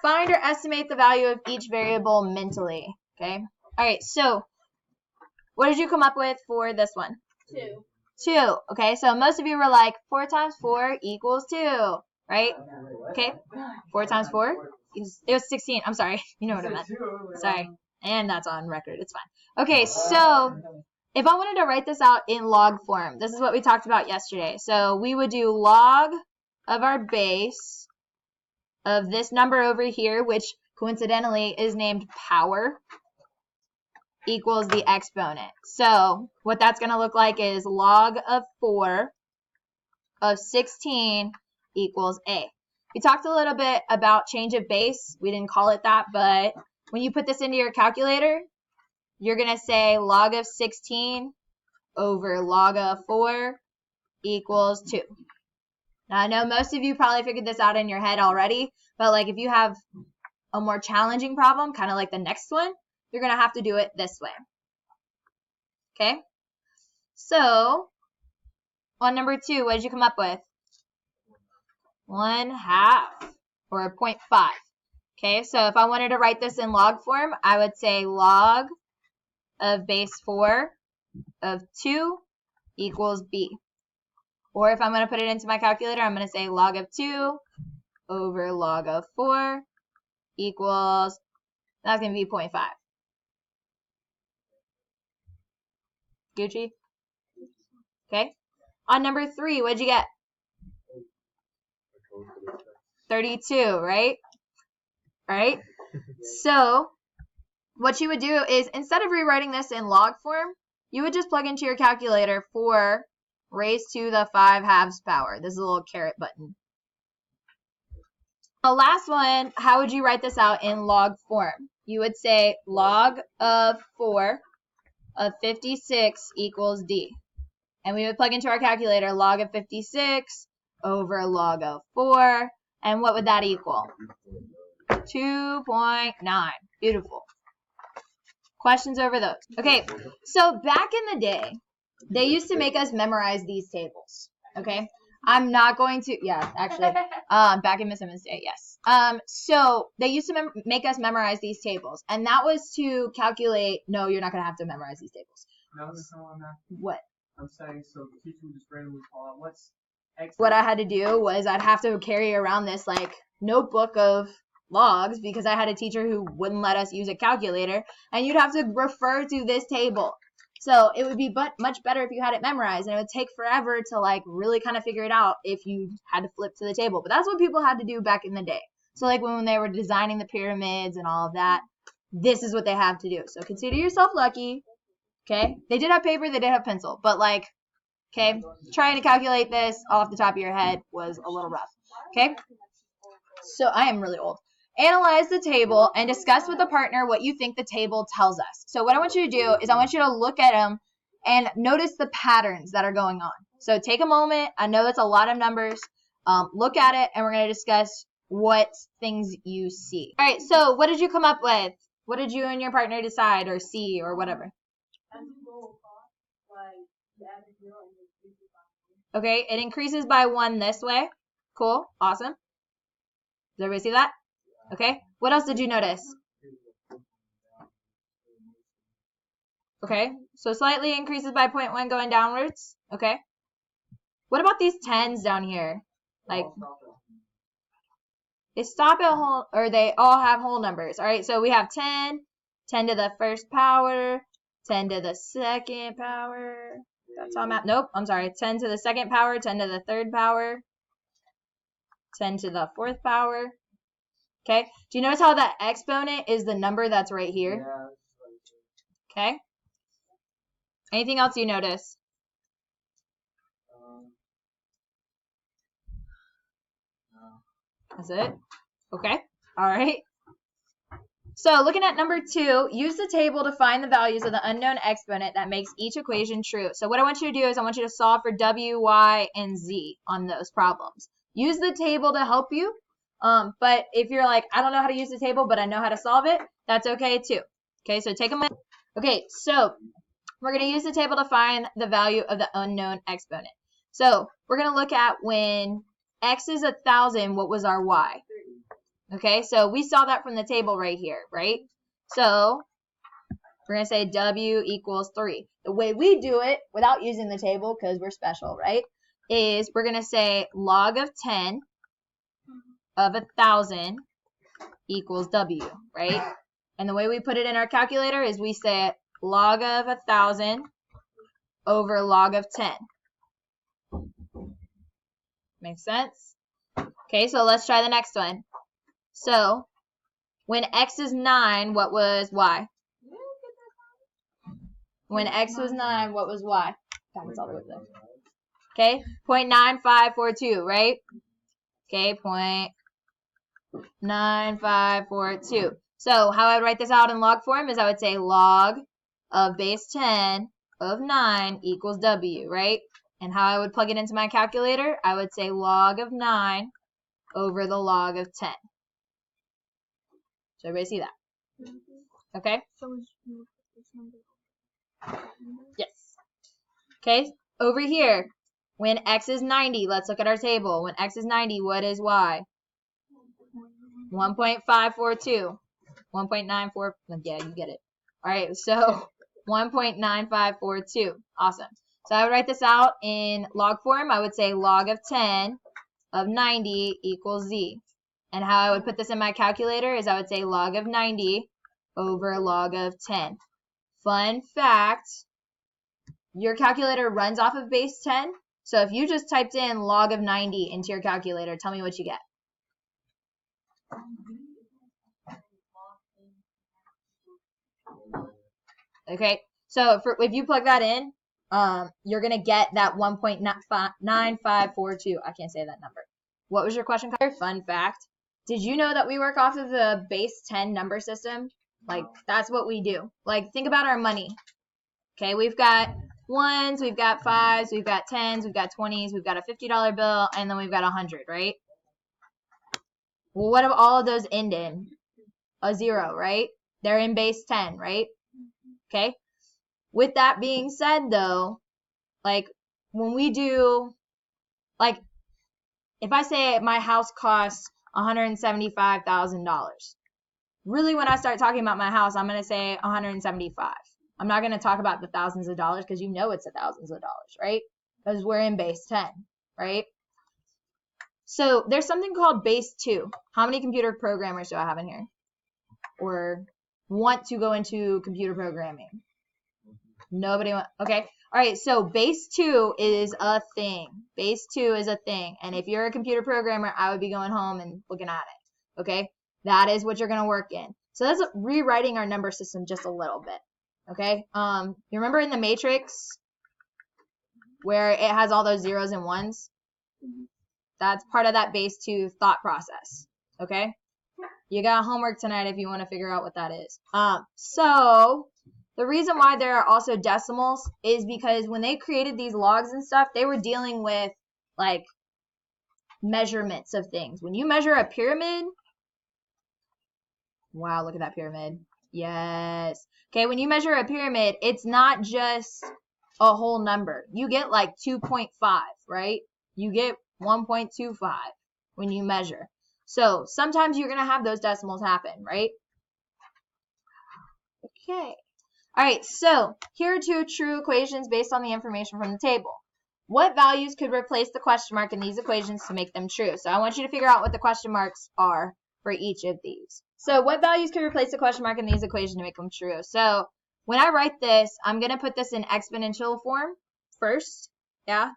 find or estimate the value of each variable mentally. Okay. All right. So what did you come up with for this one? 2. 2. Okay. So most of you were like 4 times 4 equals 2, right? Okay. 4 times 4 it was 16. I'm sorry. You know what I meant. Sorry. And that's on record. It's fine. Okay. So if I wanted to write this out in log form, this is what we talked about yesterday. So we would do log of our base of this number over here, which coincidentally is named power, equals the exponent. So what that's going to look like is log of 4 of 16 equals A. We talked a little bit about change of base. We didn't call it that, but when you put this into your calculator, you're going to say log of 16 over log of 4 equals 2. Now, I know most of you probably figured this out in your head already, but like if you have a more challenging problem, kind of like the next one, you're going to have to do it this way. Okay? So, on number 2, what did you come up with? 1/2 or a 0.5. Okay, so if I wanted to write this in log form, I would say log of base 4 of 2 equals B. Or if I'm going to put it into my calculator, I'm going to say log of 2 over log of 4 equals, that's going to be 0.5. Gucci? Okay. On number 3, what'd you get? 32, right? Right? So what you would do is instead of rewriting this in log form, you would just plug into your calculator 4 raised to the 5/2 power. This is a little caret button. The last one, how would you write this out in log form? You would say log of 4 of 56 equals D. And we would plug into our calculator log of 56 over log of 4. And what would that equal? 2.9. Beautiful. Questions over those? Okay, so back in the day, they used to make us memorize these tables. Okay, I'm not going to, yeah, actually, back in Miss Emmons' day, yes. So they used to make us memorize these tables, and that was to calculate, no, you're not going to have to memorize these tables. No, that's not what I'm asking. What? I'm saying, so the teacher would just randomly call out, what's X? What I had to do was I'd have to carry around this, like, notebook of logs because I had a teacher who wouldn't let us use a calculator, and you'd have to refer to this table. So it would be much better if you had it memorized, and it would take forever to like really kind of figure it out if you had to flip to the table. But that's what people had to do back in the day. So like when they were designing the pyramids and all of that, this is what they have to do. So consider yourself lucky. Okay, they did have paper, they did have pencil, but like, okay, trying to calculate this off the top of your head was a little rough. Okay, so I am really old. Analyze the table and discuss with the partner what you think the table tells us. So what I want you to do is I want you to look at them and notice the patterns that are going on. So take a moment. I know it's a lot of numbers. Look at it, and we're going to discuss what things you see. All right, so what did you come up with? What did you and your partner decide or see or whatever? Okay, it increases by 1 this way. Cool, awesome. Does everybody see that? Okay, what else did you notice? Okay, so slightly increases by 0.1 going downwards. Okay. What about these 10s down here? Like, they stop at whole, or they all have whole numbers. All right, so we have 10, 10 to the first power, 10 to the second power. That's all I'm at. Nope, I'm sorry. 10 to the second power, 10 to the third power, 10 to the fourth power. Okay, do you notice how the exponent is the number that's right here? Okay. Anything else you notice? That's it? Okay, all right. So looking at number 2, use the table to find the values of the unknown exponent that makes each equation true. So what I want you to do is I want you to solve for W, Y, and Z on those problems. Use the table to help you. But if you're like, I don't know how to use the table, but I know how to solve it, that's okay too. Okay, so take a minute. Okay, so we're going to use the table to find the value of the unknown exponent. So we're going to look at when x is 1,000, what was our y? Okay, so we saw that from the table right here, right? So we're going to say W equals 3. The way we do it, without using the table, because we're special, right, is we're going to say log of 10 of 1,000 equals W, right? And the way we put it in our calculator is we say log of 1,000 over log of 10. Makes sense? Okay, so let's try the next one. So when x is 9, what was y? When x was 9, what was y? It's all the way there. Okay, 0.9542, right? Okay, 0.9542. So how I would write this out in log form is I would say log of base 10 of 9 equals W, right? And how I would plug it into my calculator, I would say log of 9 over the log of 10. So everybody see that? Okay? Yes. Okay, over here, when x is 90, let's look at our table. When x is 90, what is y? 1.542. 1.94, yeah, you get it. All right, so 1.9542. Awesome. So I would write this out in log form. I would say log of 10 of 90 equals z. And how I would put this in my calculator is I would say log of 90 over log of 10. Fun fact, your calculator runs off of base 10. So if you just typed in log of 90 into your calculator, tell me what you get. Okay, so if you plug that in, you're going to get that 1.9542. I can't say that number. What was your question? Fun fact. Did you know that we work off of the base 10 number system? Like, that's what we do. Like, think about our money. Okay, we've got ones, we've got fives, we've got tens, we've got 20s, we've got a $50 bill, and then we've got 100, right? Well, what do all of those end in? A 0, right? They're in base 10, right? Okay. With that being said, though, like when we do, like if I say my house costs $175,000, really when I start talking about my house, I'm going to say 175. I'm not going to talk about the thousands of dollars because you know it's the thousands of dollars, right? Because we're in base 10, right? So there's something called base 2. How many computer programmers do I have in here? Or want to go into computer programming? Nobody want, okay. All right, so base 2 is a thing. Base 2 is a thing. And if you're a computer programmer, I would be going home and looking at it, okay? That is what you're going to work in. So that's rewriting our number system just a little bit, okay? You remember in the matrix where it has all those zeros and ones? That's part of that base 2 thought process, okay? You got homework tonight if you want to figure out what that is. So the reason why there are also decimals is because when they created these logs and stuff, they were dealing with like measurements of things. When you measure a pyramid, wow, look at that pyramid. Yes. Okay, when you measure a pyramid, it's not just a whole number. You get like 2.5, right? You get 1.25 when you measure. So sometimes you're going to have those decimals happen, right? Okay. All right, so here are 2 true equations based on the information from the table. What values could replace the question mark in these equations to make them true? So I want you to figure out what the question marks are for each of these. So what values could replace the question mark in these equations to make them true? So when I write this, I'm going to put this in exponential form first, yeah,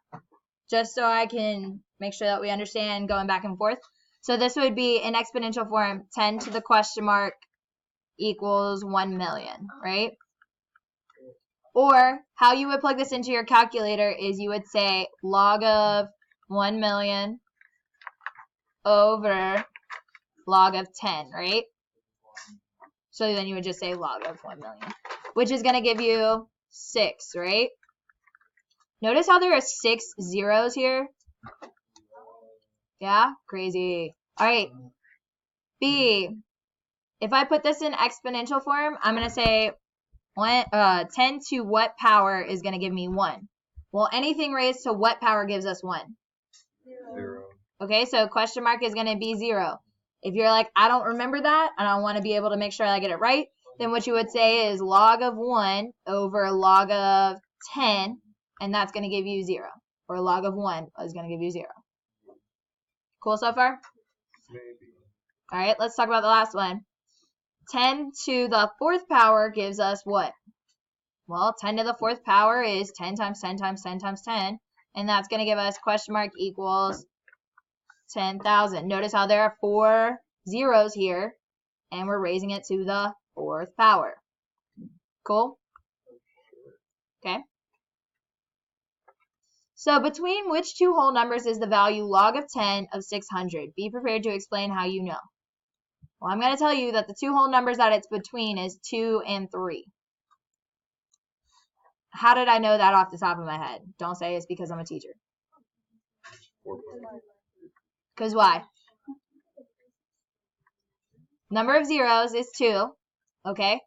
just so I can make sure that we understand going back and forth. So this would be in exponential form, 10 to the question mark equals 1 million, right? Or how you would plug this into your calculator is you would say log of 1 million over log of 10, right? So then you would just say log of 1 million, which is going to give you 6, right? Notice how there are 6 zeros here? Yeah, crazy. All right, B. If I put this in exponential form, I'm going to say 10 to what power is going to give me 1? Well, anything raised to what power gives us 1? 0. Okay, so question mark is going to be 0. If you're like, I don't remember that, and I want to be able to make sure I get it right, then what you would say is log of 1 over log of 10, and that's going to give you 0. Or log of 1 is going to give you 0. Cool so far? Maybe. All right, let's talk about the last one. 10 to the 4th power gives us what? Well, 10 to the 4th power is 10 times 10 times 10 times 10, and that's going to give us question mark equals 10,000. Notice how there are 4 zeros here, and we're raising it to the 4th power. Cool? Okay. So between which two whole numbers is the value log of 10 of 600? Be prepared to explain how you know. Well, I'm going to tell you that the two whole numbers that it's between is 2 and 3. How did I know that off the top of my head? Don't say it's because I'm a teacher. Because why? Number of zeros is 2, okay?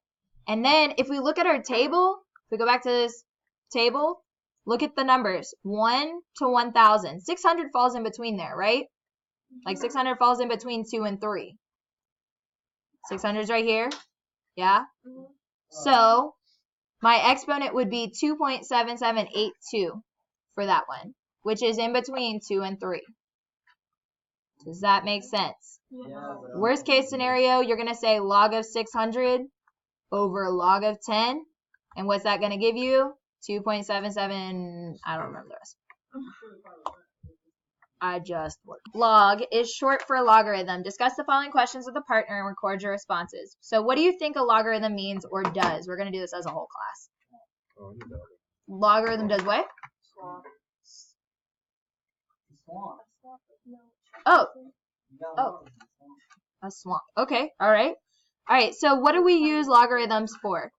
And then if we look at our table, if we go back to this table, look at the numbers. 1 to 1,000. 600 falls in between there, right? Like 600 falls in between 2 and 3. 600 is right here. Yeah? So my exponent would be 2.7782 for that one, which is in between 2 and 3. Does that make sense? Yeah. Worst case scenario, you're going to say log of 600 over log of 10. And what's that going to give you? 2.77, I don't remember the rest. I just worked. Log is short for logarithm. Discuss the following questions with a partner and record your responses. So what do you think a logarithm means or does? We're going to do this as a whole class. Oh, you know. Logarithm does what? Swamp. Oh, a swamp. Okay, all right. All right, so what do we use logarithms for?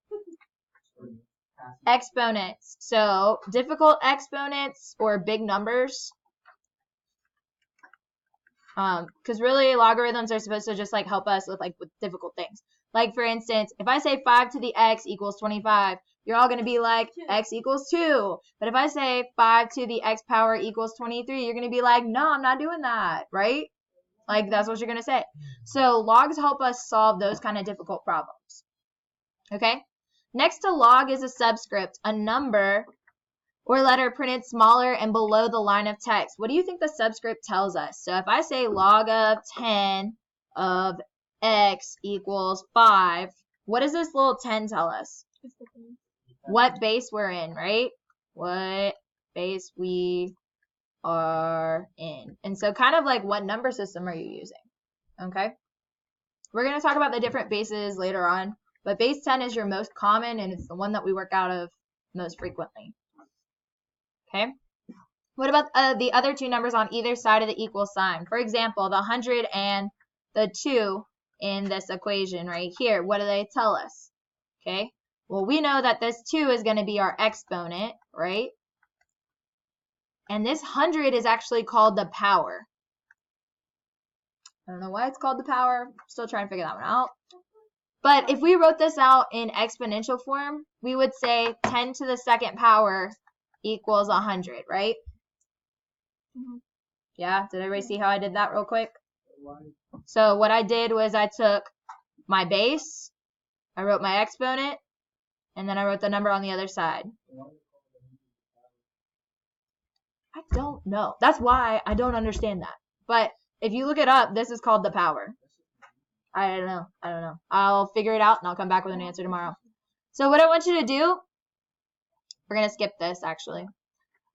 Exponents. So difficult exponents or big numbers. Because really logarithms are supposed to just like help us with with difficult things. Like for instance, if I say 5 to the x equals 25, you're all going to be like x equals 2. But if I say 5 to the x power equals 23, you're going to be like, no, I'm not doing that, right? Like that's what you're going to say. So logs help us solve those kind of difficult problems. Okay? Next to log is a subscript, a number or letter printed smaller and below the line of text. What do you think the subscript tells us? So if I say log of 10 of x equals 5, what does this little 10 tell us? What base we're in, right? What base we are in. And so kind of like what number system are you using? Okay? We're going to talk about the different bases later on, but base 10 is your most common and it's the one that we work out of most frequently. Okay? What about the other two numbers on either side of the equal sign? For example, the 100 and the 2 in this equation right here. What do they tell us? Okay? Well, we know that this 2 is going to be our exponent, right? And this 100 is actually called the power. I don't know why it's called the power. I'm still trying to figure that one out. But if we wrote this out in exponential form, we would say 10 to the 2nd power equals 100, right? Yeah, did everybody see how I did that real quick? So what I did was I took my base, I wrote my exponent, and then I wrote the number on the other side. I don't know. That's why I don't understand that. But if you look it up, this is called the power. I don't know. I'll figure it out and I'll come back with an answer tomorrow. So what I want you to do, we're going to skip this actually.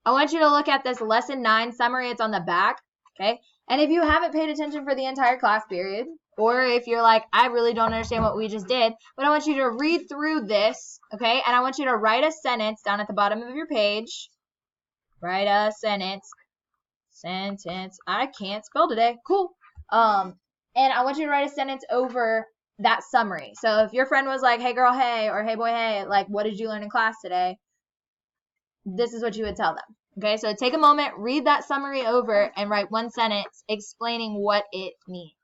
I want you to look at this lesson 9 summary. It's on the back, okay? And if you haven't paid attention for the entire class period, or if you're like, I really don't understand what we just did, but I want you to read through this, okay? And I want you to write a sentence down at the bottom of your page. Write a sentence. Sentence. I can't spell today. Cool. And I want you to write a sentence over that summary. So if your friend was like, hey girl, hey, or hey boy, hey, like, what did you learn in class today? This is what you would tell them. Okay, so take a moment, read that summary over, and write one sentence explaining what it means.